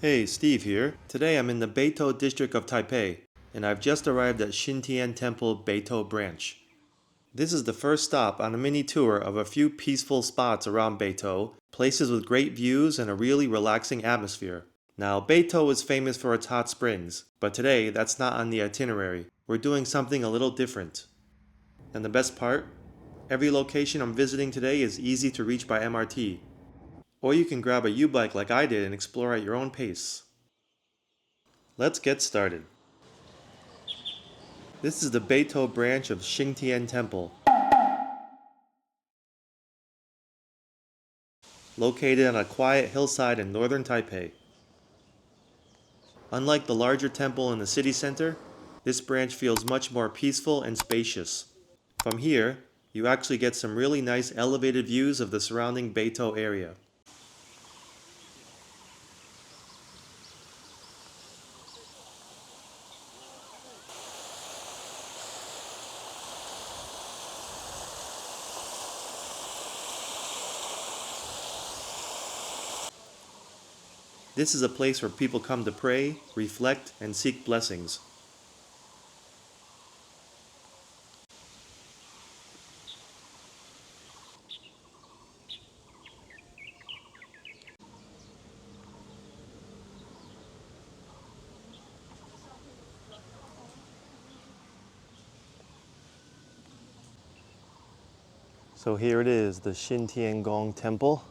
Hey, Steve here. Today I'm in the Beitou district of Taipei, and I've just arrived at Xing Tian Temple Beitou branch. This is the first stop on a mini tour of a few peaceful spots around Beitou, places with great views and a really relaxing atmosphere. Now, Beitou is famous for its hot springs, but today that's not on the itinerary. We're doing something a little different. And the best part? Every location I'm visiting today is easy to reach by MRT. Or you can grab a YouBike like I did and explore at your own pace. Let's get started. This is the Beitou branch of Xing Tian Temple, located on a quiet hillside in northern Taipei. Unlike the larger temple in the city center, this branch feels much more peaceful and spacious. From here, you actually get some really nice elevated views of the surrounding Beitou area. This is a place where people come to pray, reflect, and seek blessings. So here it is, the Xing Tian Temple.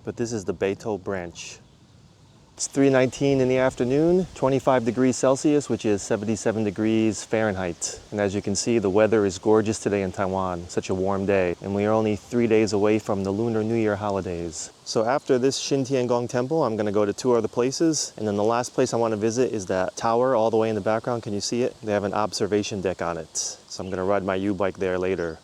But this is the Beitou branch. It's 3:19 in the afternoon, 25 degrees Celsius, which is 77 degrees Fahrenheit. And as you can see, the weather is gorgeous today in Taiwan, such a warm day. And we are only 3 days away from the Lunar New Year holidays. So after this Xing Tian Temple, I'm gonna go to 2 other places. And then the last place I wanna visit is that tower all the way in the background. Can you see it? They have an observation deck on it. So I'm gonna ride my YouBike there later.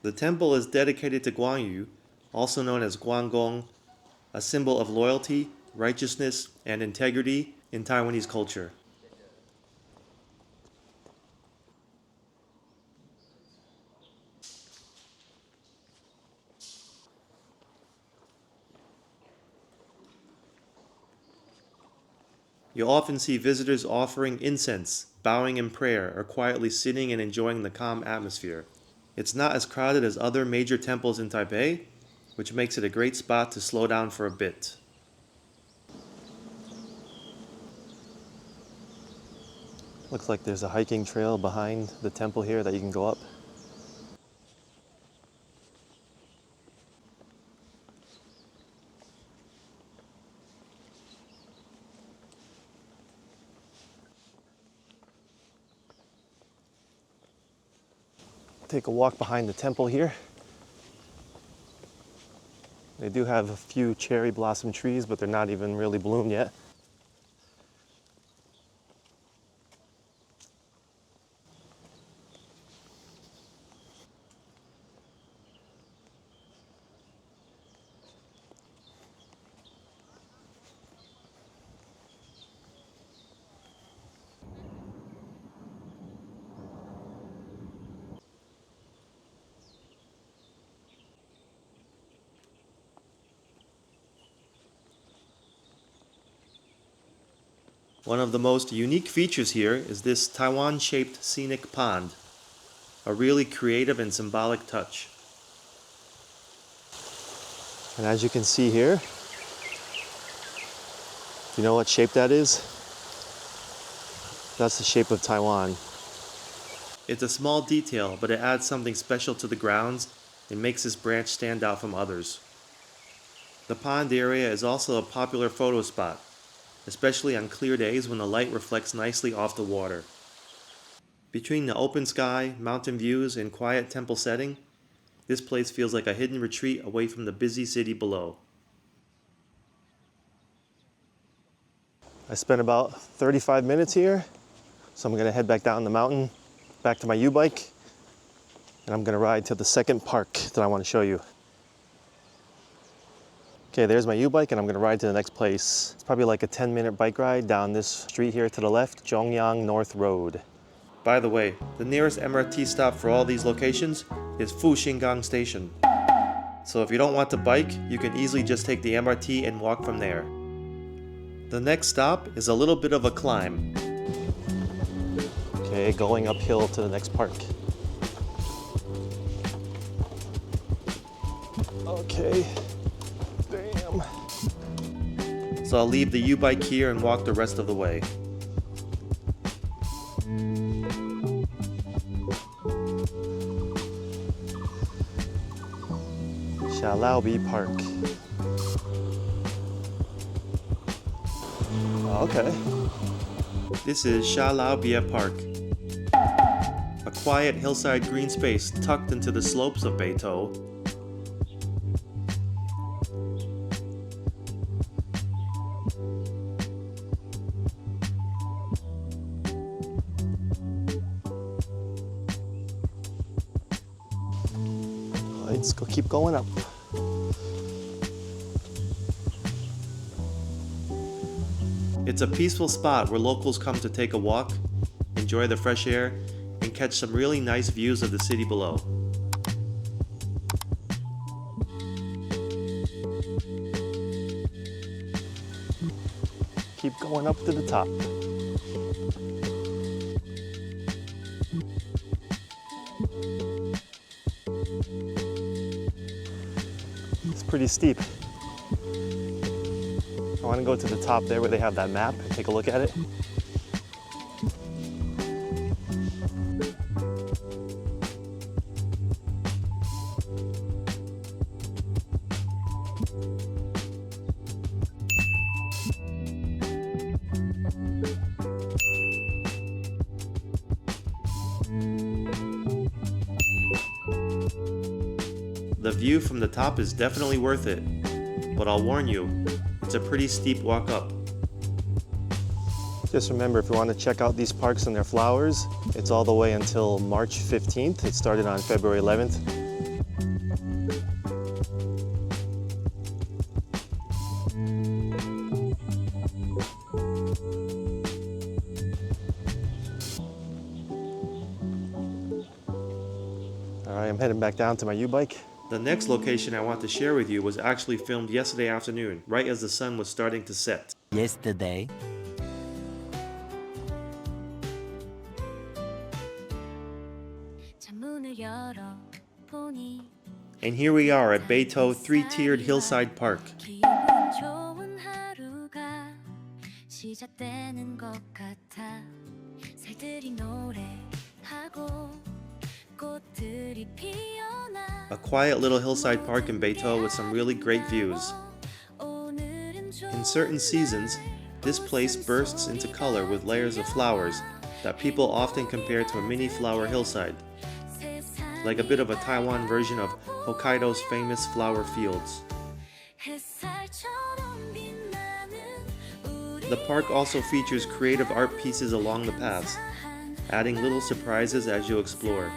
The temple is dedicated to Guanyu, also known as Guanggong, a symbol of loyalty, righteousness, and integrity in Taiwanese culture. You'll often see visitors offering incense, bowing in prayer, or quietly sitting and enjoying the calm atmosphere. It's not as crowded as other major temples in Taipei, which makes it a great spot to slow down for a bit. Looks like there's a hiking trail behind the temple here that you can go up. Take a walk behind the temple here. They do have a few cherry blossom trees, but they're not even really bloomed yet. One of the most unique features here is this Taiwan-shaped scenic pond, a really creative and symbolic touch. And as you can see here, you know what shape that is? That's the shape of Taiwan. It's a small detail, but it adds something special to the grounds and makes this branch stand out from others. The pond area is also a popular photo spot, especially on clear days when the light reflects nicely off the water. Between the open sky, mountain views, and quiet temple setting, this place feels like a hidden retreat away from the busy city below. I spent about 35 minutes here, so I'm gonna head back down the mountain, back to my YouBike, and I'm gonna ride to the second park that I wanna show you. Okay, there's my YouBike, and I'm gonna ride to the next place. It's probably like a 10-minute bike ride down this street here to the left, Zhongyang North Road. By the way, the nearest MRT stop for all these locations is Fuxinggang Station. So if you don't want to bike, you can easily just take the MRT and walk from there. The next stop is a little bit of a climb. Okay, going uphill to the next park. Okay, damn. So I'll leave the YouBike here and walk the rest of the way. Salaobie Park. Okay. This is Salaobie Park, a quiet hillside green space tucked into the slopes of Beitou. Let's go keep going up. It's a peaceful spot where locals come to take a walk, enjoy the fresh air, and catch some really nice views of the city below. Keep going up to the top. It's pretty steep. I want to go to the top there where they have that map and take a look at it. The view from the top is definitely worth it, but I'll warn you, it's a pretty steep walk up. Just remember, if you want to check out these parks and their flowers, it's all the way until March 15th. It started on February 11th. All right, I'm heading back down to my YouBike. The next location I want to share with you was actually filmed yesterday afternoon, right as the sun was starting to set. Yesterday. And here we are at Beitou three-tiered hillside park. A quiet little hillside park in Beitou with some really great views. In certain seasons, this place bursts into color with layers of flowers that people often compare to a mini flower hillside, like a bit of a Taiwan version of Hokkaido's famous flower fields. The park also features creative art pieces along the paths, adding little surprises as you explore.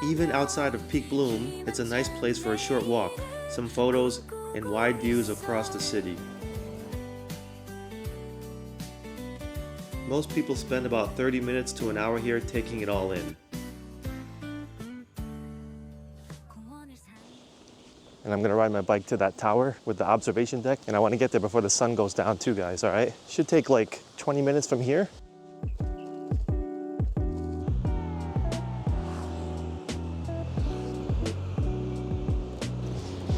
Even outside of peak bloom, it's a nice place for a short walk, some photos, and wide views across the city. Most people spend about 30 minutes to an hour here taking it all in. And I'm gonna ride my bike to that tower with the observation deck, and I want to get there before the sun goes down too, guys, all right? Should take like 20 minutes from here.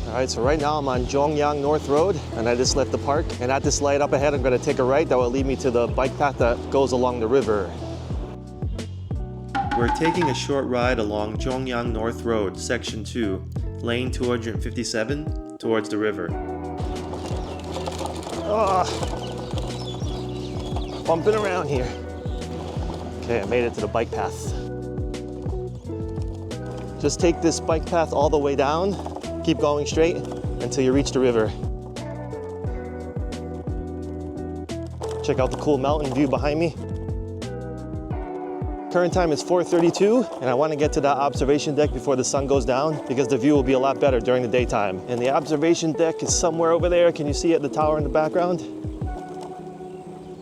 All right, so right now I'm on Zhongyang North Road, and I just left the park. And at this light up ahead, I'm gonna take a right that will lead me to the bike path that goes along the river. We're taking a short ride along Zhongyang North Road, Section 2, Lane 257, towards the river. Bumping around here. Okay, I made it to the bike path. Just take this bike path all the way down, keep going straight until you reach the river. Check out the cool mountain view behind me. Current time is 4:32, and I want to get to that observation deck before the sun goes down because the view will be a lot better during the daytime. And the observation deck is somewhere over there. Can you see it, the tower in the background?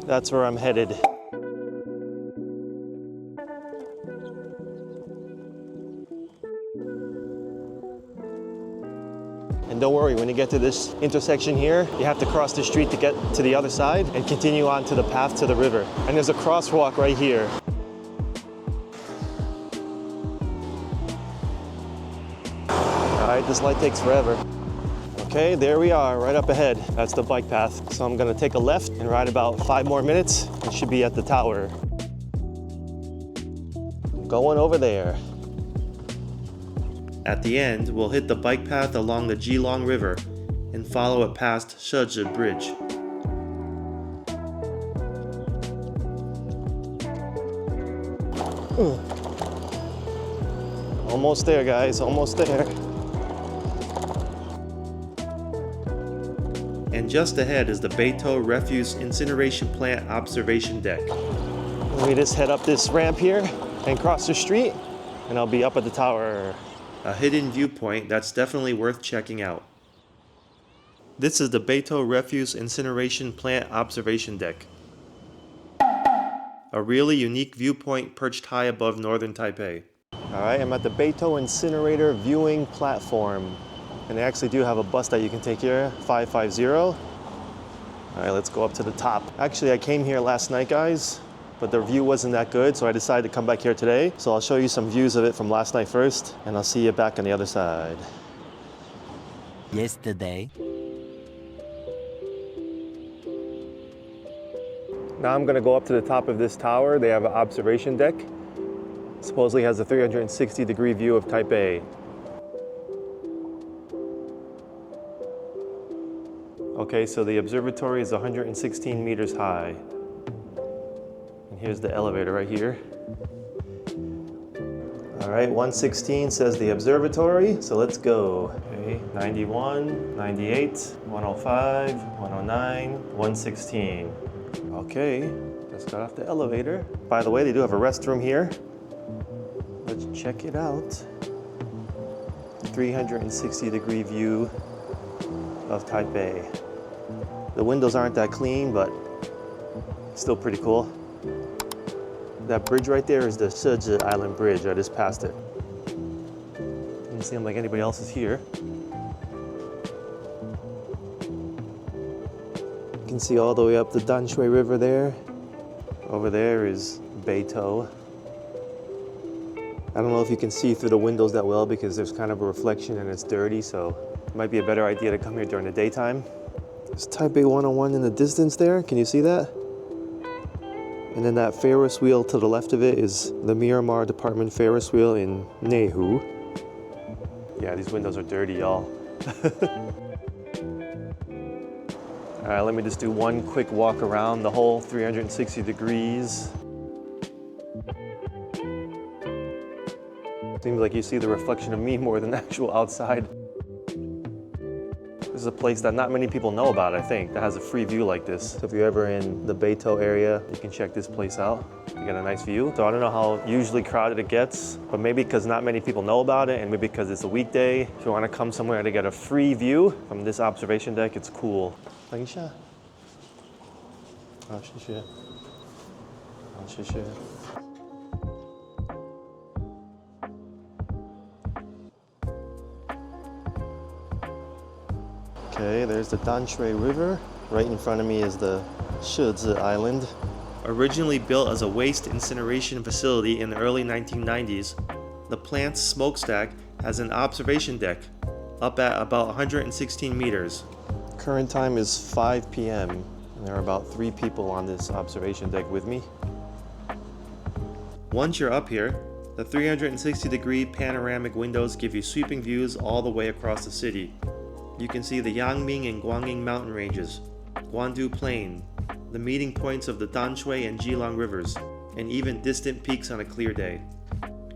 That's where I'm headed. And don't worry, when you get to this intersection here, you have to cross the street to get to the other side and continue on to the path to the river. And there's a crosswalk right here. All right, this light takes forever. Okay, there we are, right up ahead. That's the bike path. So I'm gonna take a left and ride about 5 more minutes and should be at the tower. Going over there. At the end, we'll hit the bike path along the Keelung River and follow it past Shezi Bridge. Almost there, guys, almost there. And just ahead is the Beitou Refuse Incineration Plant Observation Deck. Let me just head up this ramp here and cross the street, and I'll be up at the tower. A hidden viewpoint that's definitely worth checking out. This is the Beitou Refuse Incineration Plant Observation Deck. A really unique viewpoint perched high above northern Taipei. Alright, I'm at the Beitou Incinerator Viewing Platform. And they actually do have a bus that you can take here, 550. Alright, let's go up to the top. Actually, I came here last night, guys, but the view wasn't that good, so I decided to come back here today. So I'll show you some views of it from last night first, and I'll see you back on the other side. Yesterday. Now I'm gonna go up to the top of this tower. They have an observation deck. Supposedly has a 360-degree view of Taipei. Okay, so the observatory is 116 meters high. And here's the elevator right here. All right, 116 says the observatory, so let's go. Okay, 91, 98, 105, 109, 116. Okay, just got off the elevator. By the way, they do have a restroom here. Let's check it out. 360-degree view of Taipei. The windows aren't that clean, but still pretty cool. That bridge right there is the Shezi Island Bridge. I just passed it. Doesn't seem like anybody else is here. You can see all the way up the Danshui River there. Over there is Beitou. I don't know if you can see through the windows that well because there's kind of a reflection and it's dirty, so it might be a better idea to come here during the daytime. There's Taipei 101 in the distance there. Can you see that? And then that Ferris wheel to the left of it is the Myanmar Department Ferris wheel in Nehu. Yeah, these windows are dirty, y'all. All right, let me just do one quick walk around the whole 360 degrees. Seems like you see the reflection of me more than the actual outside. This is a place that not many people know about, I think, that has a free view like this. So if you're ever in the Beitou area, you can check this place out. You get a nice view. So I don't know how usually crowded it gets, but maybe because not many people know about it and maybe because it's a weekday, if you want to come somewhere to get a free view from this observation deck, it's cool. 等一下。好，谢谢。好，谢谢。Okay, there's the Danshui River. Right in front of me is the Shezi Island. Originally built as a waste incineration facility in the early 1990s, the plant's smokestack has an observation deck up at about 116 meters. Current time is 5 p.m. and there are about 3 people on this observation deck with me. Once you're up here, the 360-degree panoramic windows give you sweeping views all the way across the city. You can see the Yangming and Guangning mountain ranges, Guandu Plain, the meeting points of the Danshui and Keelung Rivers, and even distant peaks on a clear day.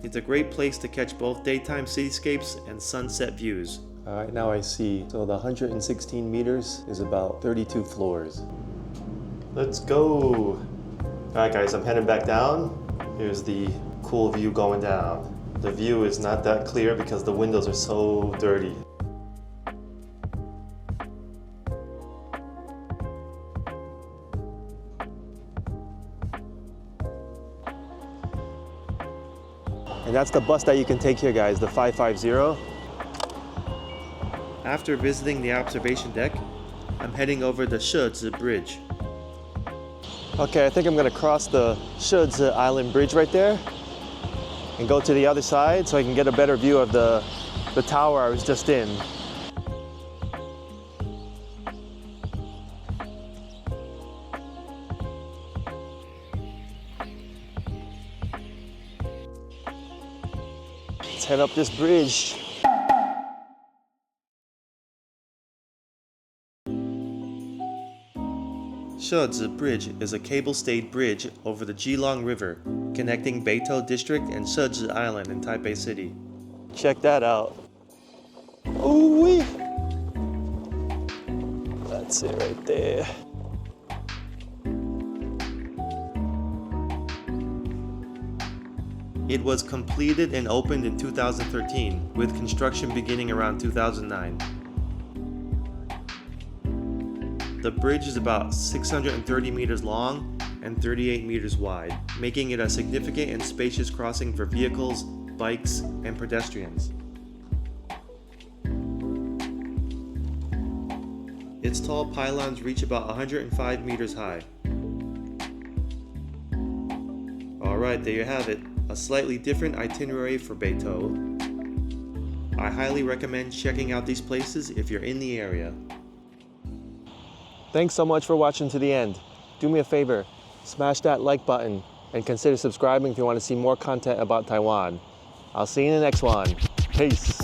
It's a great place to catch both daytime cityscapes and sunset views. Alright, now I see. So the 116 meters is about 32 floors. Let's go! Alright guys, I'm heading back down. Here's the cool view going down. The view is not that clear because the windows are so dirty. And that's the bus that you can take here, guys, the 550. After visiting the observation deck, I'm heading over the Shezi Bridge. Okay, I think I'm gonna cross the Shezi Island Bridge right there and go to the other side so I can get a better view of the tower I was just in. Let's head up this bridge. Shezi Bridge is a cable-stayed bridge over the Keelung River, connecting Beitou District and Shezi Island in Taipei City. Check that out. Ooh-wee! That's it right there. It was completed and opened in 2013, with construction beginning around 2009. The bridge is about 630 meters long and 38 meters wide, making it a significant and spacious crossing for vehicles, bikes, and pedestrians. Its tall pylons reach about 105 meters high. Alright, there you have it. A slightly different itinerary for Beitou. I highly recommend checking out these places if you're in the area. Thanks so much for watching to the end. Do me a favor, smash that like button and consider subscribing if you want to see more content about Taiwan. I'll see you in the next one. Peace.